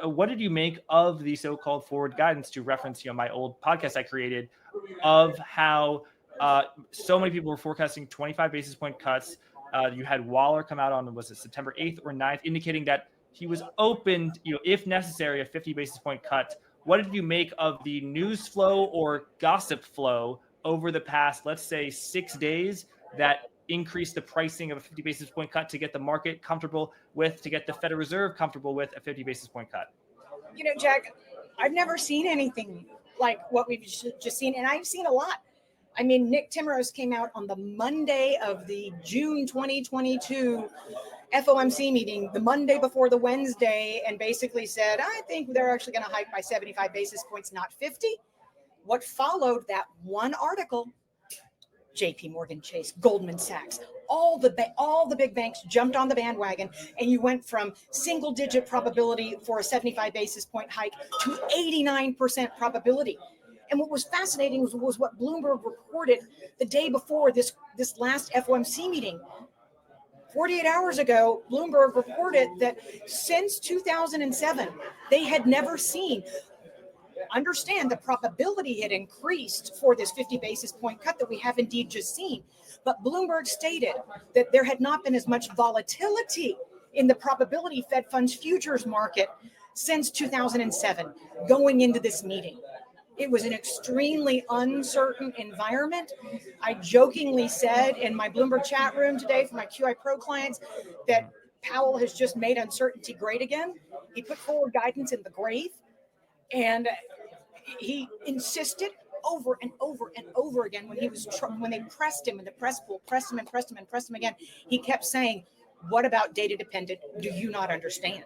What did you make of the so-called forward guidance, to reference my old podcast I created, of how so many people were forecasting 25 basis point cuts? You had Waller come out on, was it September 8th or 9th, indicating that he was open, if necessary, a 50 basis point cut. What did you make of the news flow or gossip flow over the past, let's say, 6 days that increased the pricing of a 50 basis point cut to get the market comfortable with, to get the Federal Reserve comfortable with a 50 basis point cut? Jack, I've never seen anything like what we've just seen, and I've seen a lot. I mean, Nick Timrose came out on the Monday of the June 2022 FOMC meeting, the Monday before the Wednesday, and basically said, I think they're actually going to hike by 75 basis points, not 50. What followed that one article, JP Morgan Chase, Goldman Sachs, all the big banks jumped on the bandwagon, and you went from single digit probability for a 75 basis point hike to 89% probability. And what was fascinating was what Bloomberg reported the day before this last FOMC meeting. 48 hours ago, Bloomberg reported that since 2007, they had never seen. Understand the probability had increased for this 50 basis point cut that we have indeed just seen. But Bloomberg stated that there had not been as much volatility in the probability Fed funds futures market since 2007 going into this meeting. It was an extremely uncertain environment. I jokingly said in my Bloomberg chat room today for my QI Pro clients that Powell has just made uncertainty great again. He put forward guidance in the grave, and he insisted over and over and over again when they pressed him in the press pool, pressed him again. He kept saying, "What about data dependent? Do you not understand?"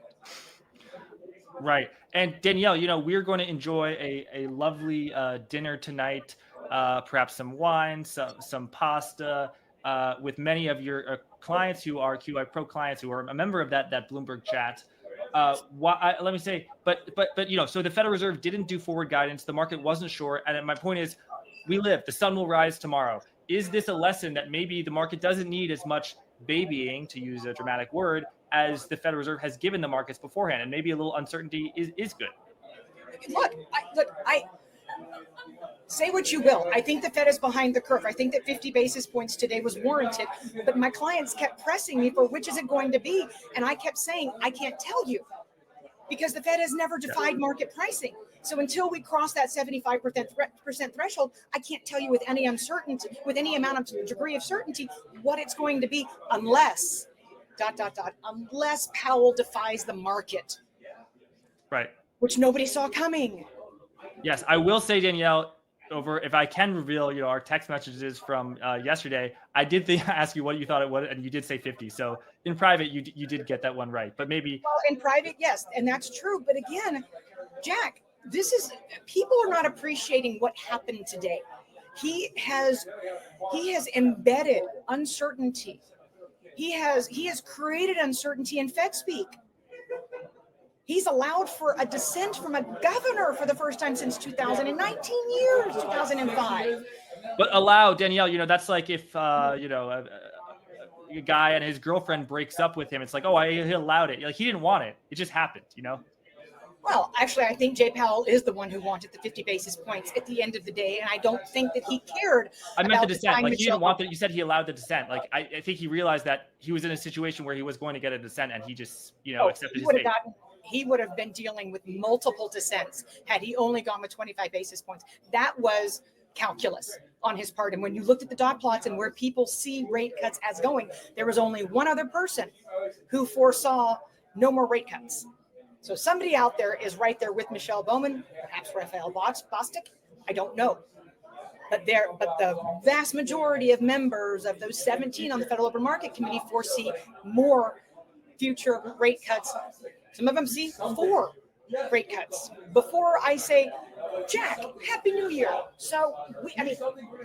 Right. And Danielle, we're going to enjoy a lovely dinner tonight, perhaps some wine, some pasta, with many of your clients who are QI Pro clients who are a member of that Bloomberg chat. Let me say, but so the Federal Reserve didn't do forward guidance. The market wasn't sure. And my point is, the sun will rise tomorrow. Is this a lesson that maybe the market doesn't need as much babying, to use a dramatic word, as the Federal Reserve has given the markets beforehand, and maybe a little uncertainty is good? I say what you will. I think the Fed is behind the curve. I think that 50 basis points today was warranted, but my clients kept pressing me for which is it going to be, and I kept saying, I can't tell you, because the Fed has never defied market pricing. So until we cross that 75% threshold, I can't tell you with any uncertainty, with any amount of degree of certainty, what it's going to be, unless unless Powell defies the market. Right. Which nobody saw coming. Yes, I will say, Danielle, if I can reveal, our text messages from yesterday, I did ask you what you thought it was, and you did say 50. So in private, you did get that one right, but maybe. Well, in private, yes, and that's true. But again, Jack, people are not appreciating what happened today. He has embedded uncertainty. He has created uncertainty in Fed speak. He's allowed for a dissent from a governor for the first time since 2019 years, 2005. But allow, Danielle, that's like if, a guy and his girlfriend breaks up with him. It's like, he allowed it. Like, he didn't want it. It just happened, Well, actually, I think Jay Powell is the one who wanted the 50 basis points at the end of the day, and I don't think that he cared. I meant the dissent. Like, he didn't want that. You said he allowed the dissent. Like, I think he realized that he was in a situation where he was going to get a dissent, and he just, accepted his fate. He would have been dealing with multiple dissents had he only gone with 25 basis points. That was calculus on his part. And when you looked at the dot plots and where people see rate cuts as going, there was only one other person who foresaw no more rate cuts. So somebody out there is right there with Michelle Bowman, perhaps Raphael Bostic. I don't know. But the vast majority of members of those 17 on the Federal Open Market Committee foresee more future rate cuts. Some of them see 4 rate cuts. Before I say, Jack, Happy New Year. So,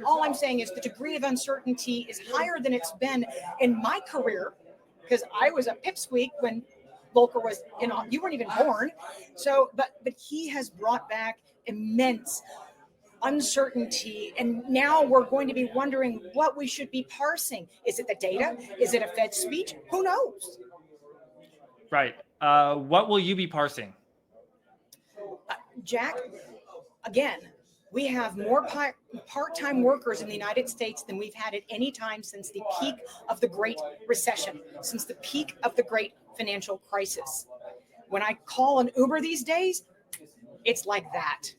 all I'm saying is the degree of uncertainty is higher than it's been in my career, because I was a pipsqueak when Volcker was, you weren't even born. So, but he has brought back immense uncertainty. And now we're going to be wondering what we should be parsing. Is it the data? Is it a Fed speech? Who knows? Right. What will you be parsing? Jack, again, we have more part-time workers in the United States than we've had at any time since the peak of the Great Recession, since the peak of the Great Financial Crisis. When I call an Uber these days, it's like that.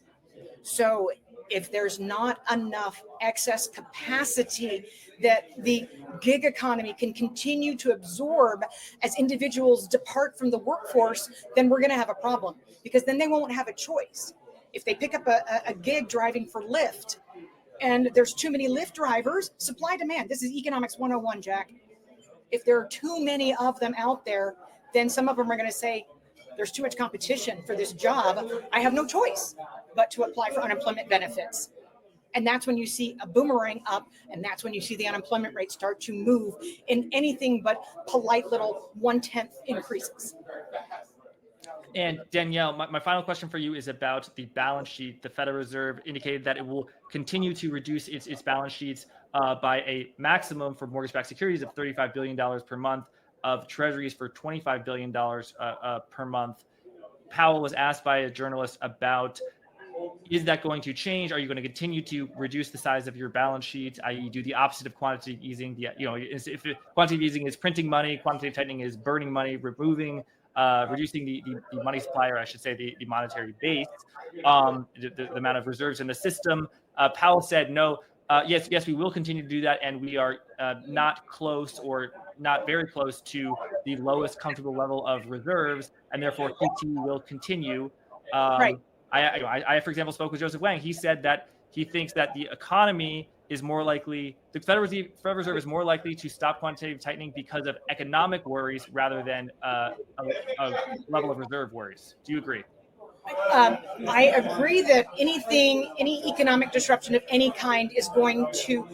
So if there's not enough excess capacity that the gig economy can continue to absorb as individuals depart from the workforce, then we're going to have a problem, because then they won't have a choice. If they pick up a gig driving for Lyft and there's too many Lyft drivers, supply demand. This is economics 101, Jack. If there are too many of them out there, then some of them are going to say, there's too much competition for this job. I have no choice but to apply for unemployment benefits. And that's when you see a boomerang up, and that's when you see the unemployment rate start to move in anything but polite little 1/10 increases. And Danielle, my final question for you is about the balance sheet. The Federal Reserve indicated that it will continue to reduce its balance sheets by a maximum for mortgage-backed securities of $35 billion per month, of treasuries for $25 billion per month. Powell was asked by a journalist about, is that going to change? Are you going to continue to reduce the size of your balance sheet, i.e. do the opposite of quantitative easing? If quantitative easing is printing money, quantitative tightening is burning money, reducing the money supply, or I should say the monetary base, the amount of reserves in the system. Powell said, no, yes, we will continue to do that, and we are not close, or not very close to the lowest comfortable level of reserves, and therefore QT will continue. Right. I, for example, spoke with Joseph Wang. He said that he thinks that the economy is more likely, the Federal Reserve is more likely to stop quantitative tightening because of economic worries rather than a level of reserve worries. Do you agree? I agree that any economic disruption of any kind is going to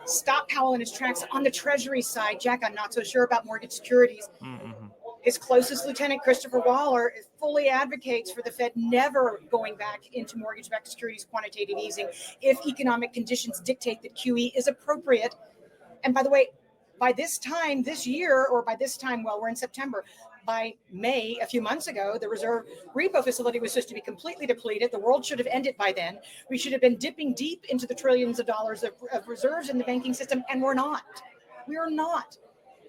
stop Powell in his tracks. On the Treasury side, Jack, I'm not so sure about mortgage securities. Mm-hmm. His closest lieutenant, Christopher Waller, fully advocates for the Fed never going back into mortgage-backed securities quantitative easing if economic conditions dictate that QE is appropriate. And by the way, by this time this year, or by this time, well, we're in September, by May, a few months ago, the reserve repo facility was supposed to be completely depleted. The world should have ended by then. We should have been dipping deep into the trillions of dollars of reserves in the banking system, and we're not. We are not.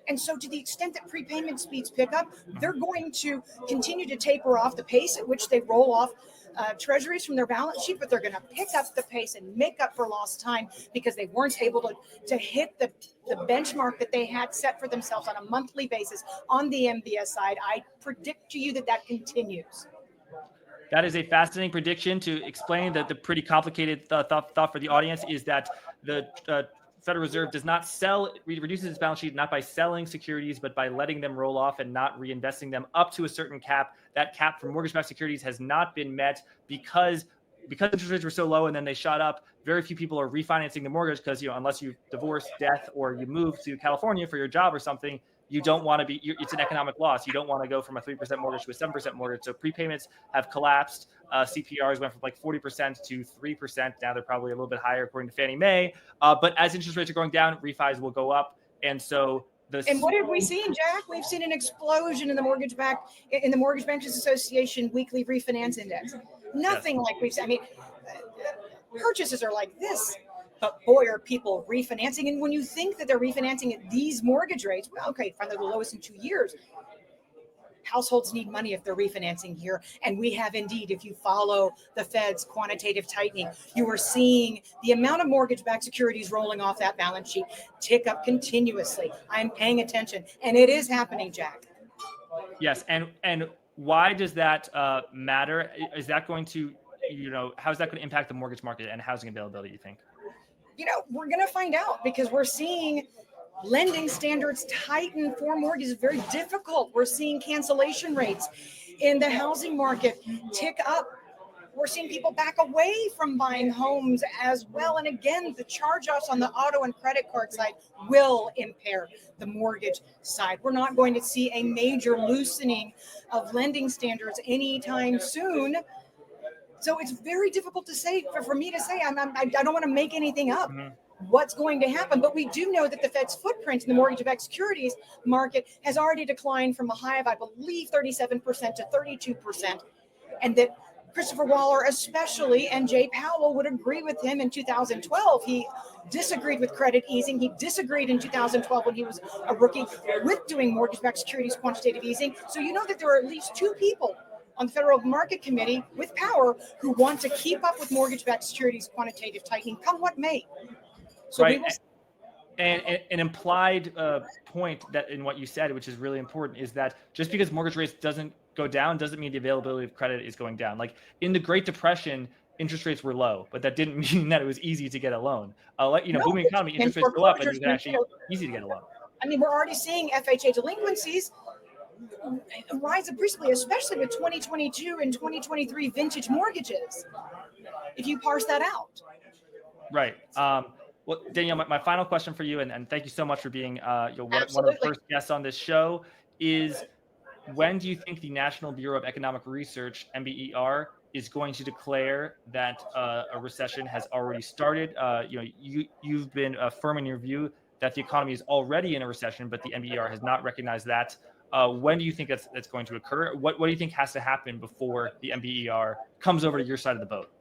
And so to the extent that prepayment speeds pick up, they're going to continue to taper off the pace at which they roll off treasuries from their balance sheet, but they're going to pick up the pace and make up for lost time because they weren't able to hit the benchmark that they had set for themselves on a monthly basis on the MBS side. I predict to you that continues. That is a fascinating prediction. To explain that the pretty complicated thought for the audience is that the Federal Reserve does not reduces its balance sheet not by selling securities, but by letting them roll off and not reinvesting them up to a certain cap. That cap for mortgage-backed securities has not been met because interest rates were so low and then they shot up. Very few people are refinancing the mortgage because, unless you divorce, death, or you move to California for your job or something, you don't want to be, it's an economic loss. You don't want to go from a 3% mortgage to a 7% mortgage. So prepayments have collapsed. CPRs went from like 40% to 3%. Now they're probably a little bit higher according to Fannie Mae. But as interest rates are going down, refis will go up. And so and what have we seen, Jack? We've seen an explosion in the Mortgage Bankers Association weekly refinance index. Nothing like we've seen. I mean, purchases are like this. But boy, are people refinancing. And when you think that they're refinancing at these mortgage rates, well, okay, from the lowest in 2 years, households need money if they're refinancing here. And we have indeed, if you follow the Fed's quantitative tightening, you are seeing the amount of mortgage-backed securities rolling off that balance sheet tick up continuously. I'm paying attention. And it is happening, Jack. Yes. And why does that matter? Is that going to, how is that going to impact the mortgage market and housing availability, you think? We're going to find out, because we're seeing lending standards tighten for mortgages. Very difficult. We're seeing cancellation rates in the housing market tick up. We're seeing people back away from buying homes as well. And again, the charge-offs on the auto and credit card side will impair the mortgage side. We're not going to see a major loosening of lending standards anytime soon. So it's very difficult to say, for me to say. I don't want to make anything up. What's going to happen? But we do know that the Fed's footprint in the mortgage-backed securities market has already declined from a high of, I believe, 37% to 32%, and that Christopher Waller especially and Jay Powell would agree with him in 2012. He disagreed with credit easing. He disagreed in 2012 when he was a rookie with doing mortgage-backed securities quantitative easing. So you know that there are at least two people on the Federal Market Committee with power who want to keep up with mortgage-backed securities quantitative tightening, come what may. So right. we will. And an implied point that in what you said, which is really important, is that just because mortgage rates doesn't go down doesn't mean the availability of credit is going down. Like in the Great Depression, interest rates were low, but that didn't mean that it was easy to get a loan. Booming economy, interest rates go up, and it's actually easy to get a loan. I mean, we're already seeing FHA delinquencies rise appreciably, especially with 2022 and 2023 vintage mortgages, if you parse that out. Right. Well, Danielle, my final question for you, and thank you so much for being one of the first guests on this show, is when do you think the National Bureau of Economic Research, NBER, is going to declare that a recession has already started? You've been firm in your view that the economy is already in a recession, but the NBER has not recognized that. When do you think that's going to occur? What do you think has to happen before the NBER comes over to your side of the boat?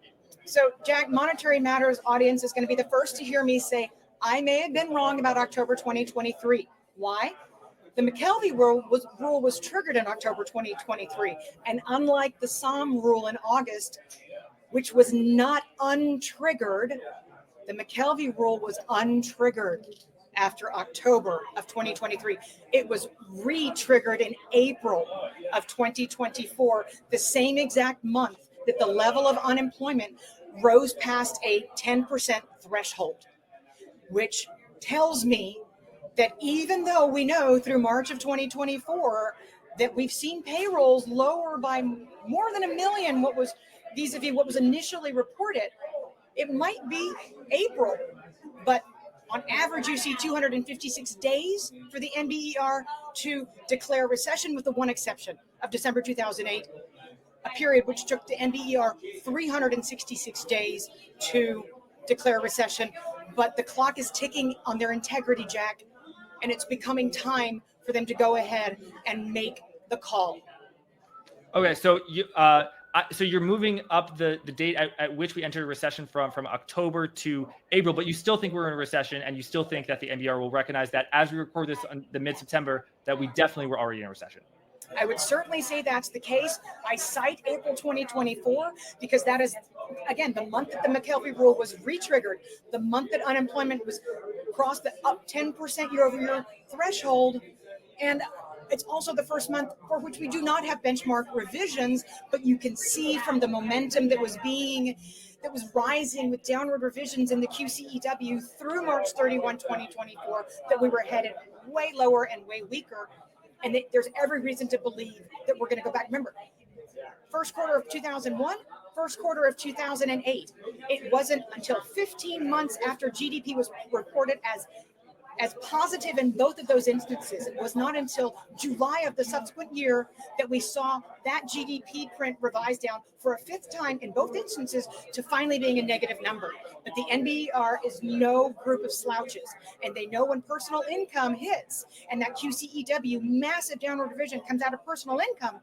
So, Jack, Monetary Matters audience is going to be the first to hear me say, I may have been wrong about October 2023. Why? The McKelvey rule was triggered in October 2023. And unlike the Somm rule in August, which was not untriggered, the McKelvey rule was untriggered after October of 2023. It was re-triggered in April of 2024, the same exact month that the level of unemployment rose past a 10% threshold, which tells me that even though we know through March of 2024 that we've seen payrolls lower by more than 1 million, what was vis-a-vis what was initially reported, it might be April, but on average, you see 256 days for the NBER to declare recession, with the one exception of December 2008, a period which took the NBER 366 days to declare recession. But the clock is ticking on their integrity, Jack, and it's becoming time for them to go ahead and make the call. Okay, so you're moving up the date at which we entered a recession from October to April, but you still think we're in a recession, and you still think that the NBER will recognize that as we record this on the mid-September, that we definitely were already in a recession. I would certainly say that's the case. I cite April 2024 because that is, again, the month that the McKelvey rule was re-triggered, the month that unemployment was crossed the up 10% year-over-year threshold, and it's also the first month for which we do not have benchmark revisions, but you can see from the momentum that was rising with downward revisions in the QCEW through March 31, 2024, that we were headed way lower and way weaker. And there's every reason to believe that we're going to go back. Remember, first quarter of 2001, first quarter of 2008. It wasn't until 15 months after GDP was reported as positive in both of those instances. It was not until July of the subsequent year that we saw that GDP print revised down for a fifth time in both instances to finally being a negative number. But the NBER is no group of slouches, and they know when personal income hits and that QCEW massive downward revision comes out of personal income,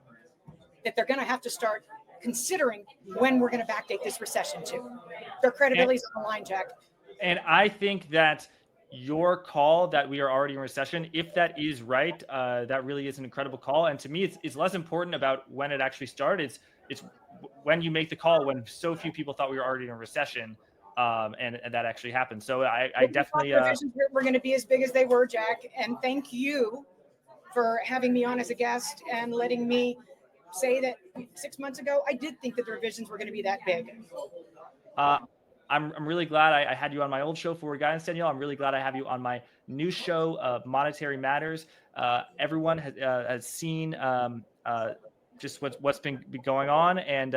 that they're going to have to start considering when we're going to backdate this recession to. Their credibility is on the line, Jack. And I think that your call that we are already in recession, if that is right, that really is an incredible call. And to me, it's less important about when it actually started. It's when you make the call, when so few people thought we were already in a recession, and that actually happened. So I definitely we're going to be as big as they were, Jack. And thank you for having me on as a guest and letting me say that 6 months ago I did think that the revisions were going to be that big. I'm really glad I had you on my old show, Forward Guidance, Danielle. I'm really glad I have you on my new show, Monetary Matters. Everyone has seen just what's been going on, and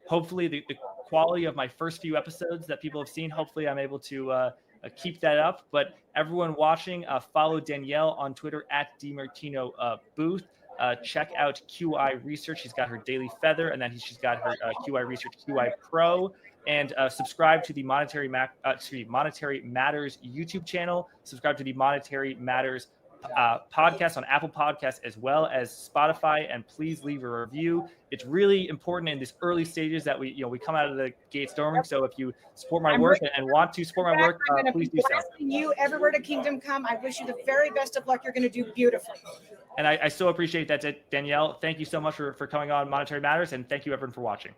hopefully the quality of my first few episodes that people have seen, hopefully I'm able to keep that up. But everyone watching, follow Danielle on Twitter at DiMartino Booth. Check out QI Research. She's got her Daily Feather, and then she's got her QI Research QI Pro. And subscribe to the Monetary Matters YouTube channel. Subscribe to the Monetary Matters podcast on Apple Podcasts as well as Spotify, and please leave a review. It's really important in these early stages that we come out of the gate storming. So if you support my work and want to support my work, please do so. You everywhere to Kingdom Come. I wish you the very best of luck. You're going to do beautifully. And I so appreciate that, Danielle. Thank you so much for coming on Monetary Matters, and thank you everyone for watching.